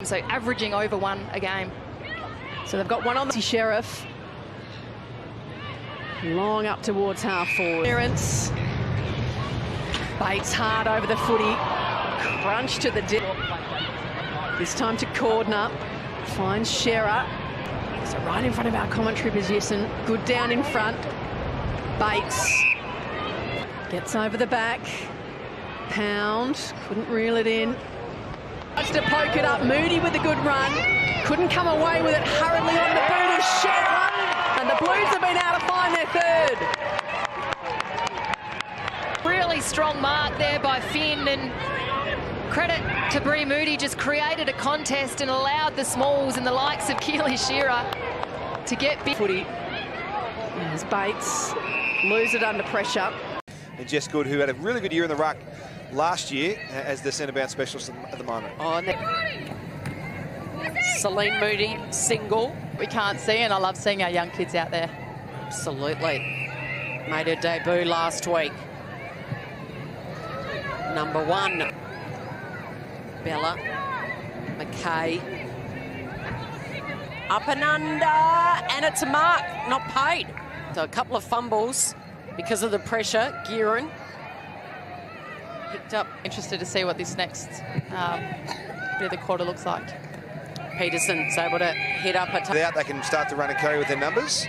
So averaging over 1 a game. So they've got one on the Sheriff. Long up towards half forward. Clearance. Bates hard over the footy. Crunch to the dip. This time to Cordner. Finds Sherar. So right in front of our commentary position. Good down in front. Bates. Gets over the back. Pound. Couldn't reel it in. Tries to poke it up. Moody with a good run. Couldn't come away with it. Hurriedly on the boot of Sherar. And the Blues have been able to find their third. Really strong mark there by Finn, and credit to Bree Moody, just created a contest and allowed the Smalls and the likes of Keeley, Sherar to get big. Footy. There's Bates. Lose it under pressure. And Jess Good, who had a really good year in the ruck last year as the centre-bound specialist at the moment. Oh, and Celine Moody, single. We can't see, and I love seeing our young kids out there. Absolutely. Made her debut last week. Number 1. Bella. McKay. Up and under, and it's a mark, not paid. So a couple of fumbles because of the pressure. Gearin picked up. Interested to see what this next bit of the quarter looks like. Peterson's able to hit up a Without they can start to run and carry with their numbers.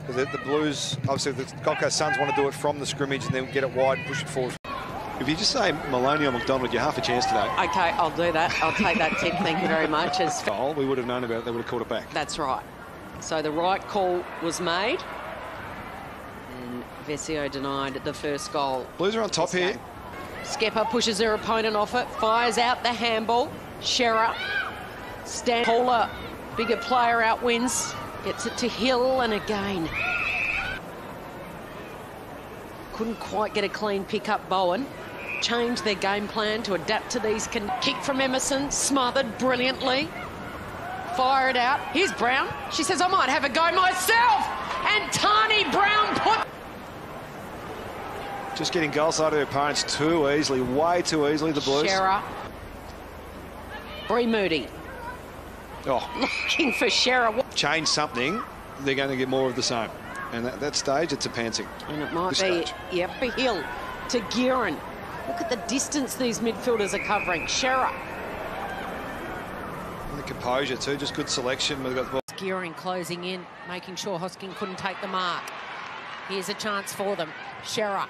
Because the Blues, obviously the Gold Coast Suns want to do it from the scrimmage and then get it wide and push it forward. If you just say Maloney or McDonald, you're half a chance today. Okay, I'll do that. I'll take that tip. Thank you very much. As Goal, we would have known about it. They would have called it back. That's right. So the right call was made. And Vesio denied the first goal. Blues are on top here. Skepper pushes her opponent off it. Fires out the handball. Sherar. Taller, bigger player outwins. Gets it to Hill, and again. Couldn't quite get a clean pick up, Bowen. Changed their game plan to adapt to these. Kick from Emerson, smothered brilliantly. Fire it out. Here's Brown. She says, I might have a go myself. And Tani Brown put... Just getting goal side of their opponents too easily, way too easily, the Blues. Sherar. Bree Moody. Oh. Looking for Sherar. Change something, they're going to get more of the same. And at that stage, it's a pantsing. And it might be, yep, a Hill to Gearin. Look at the distance these midfielders are covering. Sherar. And the composure too, just good selection. We've got the ball. Gearin closing in, making sure Hosking couldn't take the mark. Here's a chance for them. Sherar.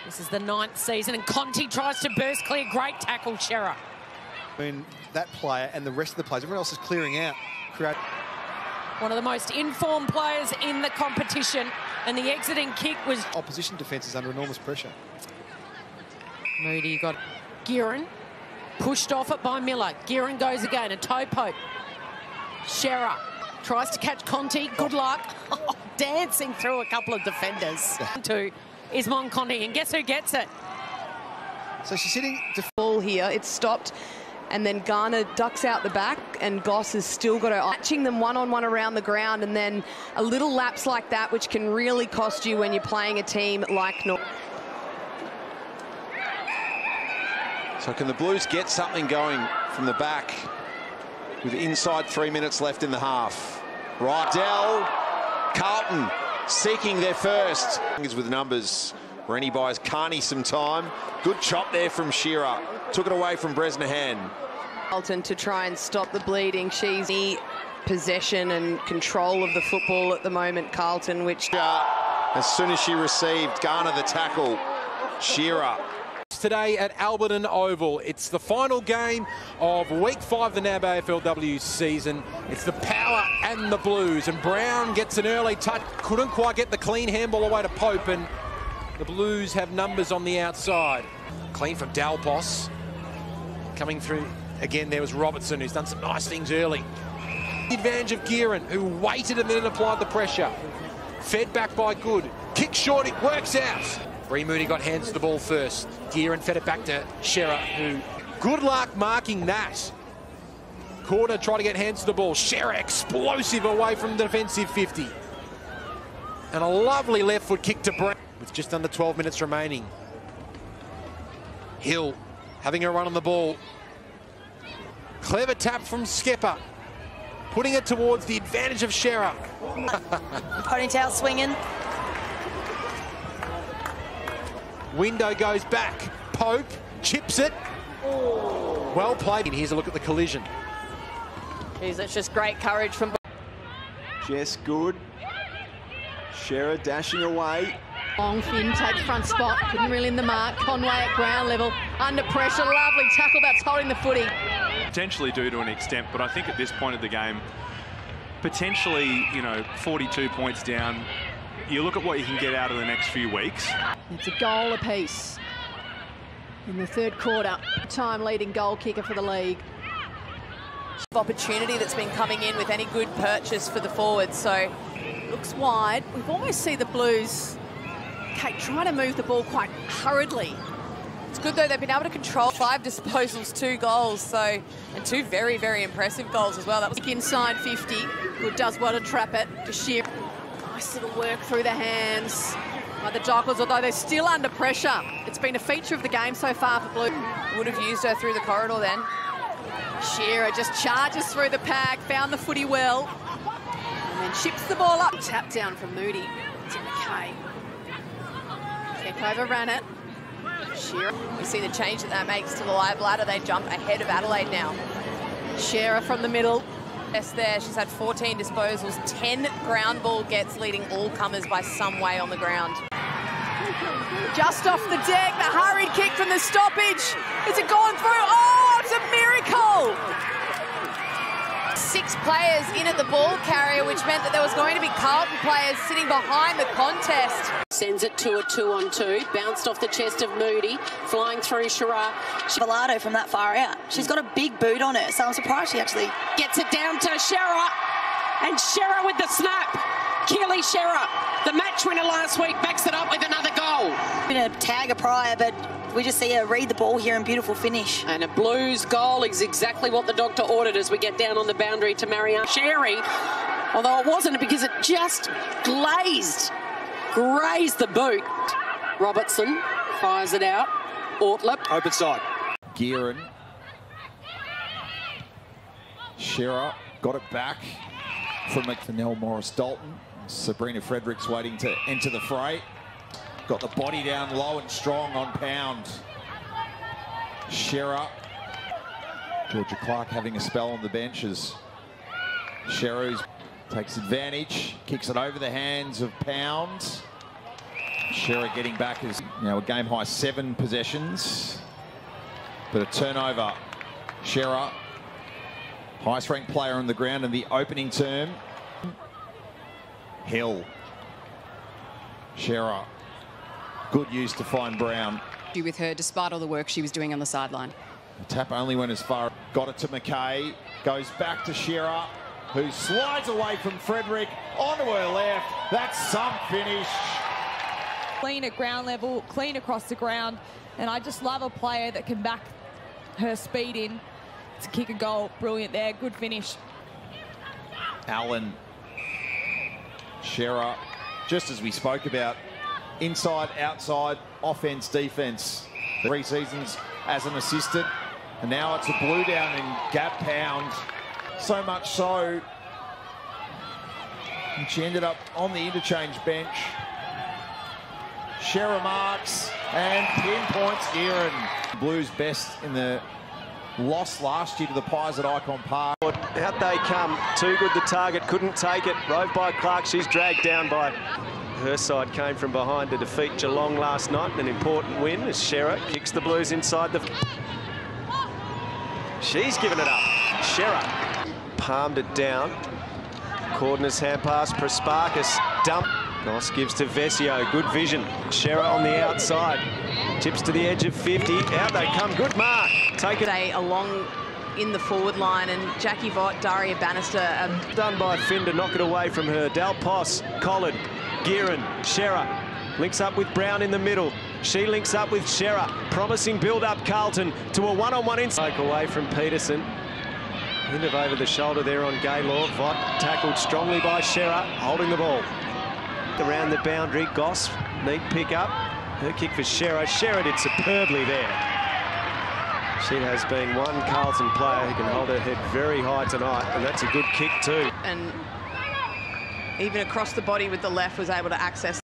This is the 9th season, and Conti tries to burst clear. Great tackle, Sherar. Between that player and the rest of the players, everyone else is clearing out. One of the most informed players in the competition, and the exiting kick was... Opposition defence is under enormous pressure. Moody got Gearin, pushed off it by Miller. Gearin goes again, a toe poke. Sherar tries to catch Conti, good luck. Dancing through a couple of defenders. To Ismon Conti, and guess who gets it? So she's hitting the ball here. It's stopped. And then Garner ducks out the back, and Goss has still got her matching them one-on-one around the ground, and then a little lapse like that, which can really cost you when you're playing a team like North. So can the Blues get something going from the back with inside 3 minutes left in the half? Right, Dell, Carlton seeking their first. With numbers, Rennie buys Carney some time. Good chop there from Sherar. Took it away from Bresnahan. Carlton to try and stop the bleeding. She's in possession and control of the football at the moment, Carlton, which... As soon as she received Garner the tackle, Sherar. Today at Alberton Oval. It's the final game of Week 5 of the NAB AFLW season. It's the Power and the Blues, and Brown gets an early touch. Couldn't quite get the clean handball away to Pope, and the Blues have numbers on the outside. Clean from Dalpos. Coming through again, there was Robertson, who's done some nice things early. The advantage of Gearin, who waited and then applied the pressure. Fed back by Good. Kick short, it works out. Bree Moody got hands to the ball first. Gearin fed it back to Sherar, who good luck marking that. Corner tried to get hands to the ball. Sherar explosive away from the defensive 50. And a lovely left foot kick to Brown with just under 12 minutes remaining. Hill having a run on the ball. Clever tap from Skipper. Putting it towards the advantage of Sherar. Ponytail swinging. Window goes back. Pope chips it. Well played. Here's a look at the collision. Geez, that's just great courage from... Jess good. Sherar dashing away. Long Finn takes front spot, couldn't reel in the mark. Conway at ground level, under pressure, lovely tackle, that's holding the footy. Potentially do to an extent, but I think at this point of the game, potentially, 42 points down, you look at what you can get out of the next few weeks. It's a goal apiece in the third quarter. Time leading goal kicker for the league. Opportunity that's been coming in with any good purchase for the forwards, so looks wide. We've almost seen the Blues trying to move the ball quite hurriedly. it's good though they've been able to control 5 disposals, 2 goals, so, and 2 very, very impressive goals as well. That was inside 50. Good does well to trap it to Shear. Nice little work through the hands by the Dockers, although they're still under pressure. It's been a feature of the game so far for Blue. Would have used her through the corridor then. Shearer just charges through the pack, found the footy well, and then chips the ball up. Tap down from Moody to McKay. Keck overran it. Shearer, you see the change that makes to the live ladder. They jump ahead of Adelaide now. Shearer from the middle. Yes, there. She's had 14 disposals, 10 ground ball gets, leading all comers by some way on the ground. Just off the deck, the hurried kick from the stoppage. Is it gone through? Oh, it's a miracle! 6 players in at the ball carrier, which meant that there was going to be Carlton players sitting behind the contest. Sends it to a 2-on-2, bounced off the chest of Moody, flying through Sherar. Velado from that far out. She's got a big boot on her, so I'm surprised she actually gets it down to Sherar, and Sherar with the snap. Keeley Sherar, the match winner last week, backs it up with another goal. Been a tag a prior, but we just see her read the ball here and beautiful finish. And a Blues goal is exactly what the doctor ordered as we get down on the boundary to Marianne Sherry. Although it wasn't because it just grazed the boot. Robertson fires it out. Ortlip. Open side. Gearin. Sherar got it back from McFennell, Morris Dalton. Sabrina Fredericks waiting to enter the fray. Got the body down low and strong on Pound. Sherar. Georgia Clark having a spell on the bench as Sherar takes advantage, kicks it over the hands of Pound. Sherar getting back as a game high 7 possessions, but a turnover. Sherar, highest ranked player on the ground in the opening term. Hill. Sherar. Good use to find Brown. With her, despite all the work she was doing on the sideline. The tap only went as far. Got it to McKay. Goes back to Sherar, who slides away from Frederick onto her left. That's some finish. Clean at ground level, clean across the ground. And I just love a player that can back her speed in to kick a goal. Brilliant there. Good finish. Allen. Sherar, just as we spoke about, inside, outside, offense, defense. 3 seasons as an assistant, and now it's a Blue down in Gap Pound. So much so, and she ended up on the interchange bench. Sherar marks and 10 points, Gearin. Blues best in the loss last year to the Pies at Icon Park. Out they come. Too good the target, couldn't take it. Rove by Clark, she's dragged down by... Her side came from behind to defeat Geelong last night. An important win as Sherar kicks the Blues inside the... She's given it up. Sherar palmed it down. Cordner's hand pass, Prasparkas dump. Goss gives to Vesio, good vision. Sherar on the outside. Tips to the edge of 50. Out they come, good mark. Take it. Along in the forward line, and Jackie Vott, Daria Bannister. Done by Finn to knock it away from her. Dal Poss, Collard, Gearin, Sherar links up with Brown in the middle. She links up with Sherar. Promising build-up Carlton to a one-on-one inside. Away from Peterson. End of over the shoulder there on Gaylord. Vott tackled strongly by Sherar, holding the ball. Around the boundary, Goss, neat pick up. Her kick for Sherar. Sherar did superbly there. She has been one Carlton player who can hold her head very high tonight, and that's a good kick too. And even across the body with the left was able to access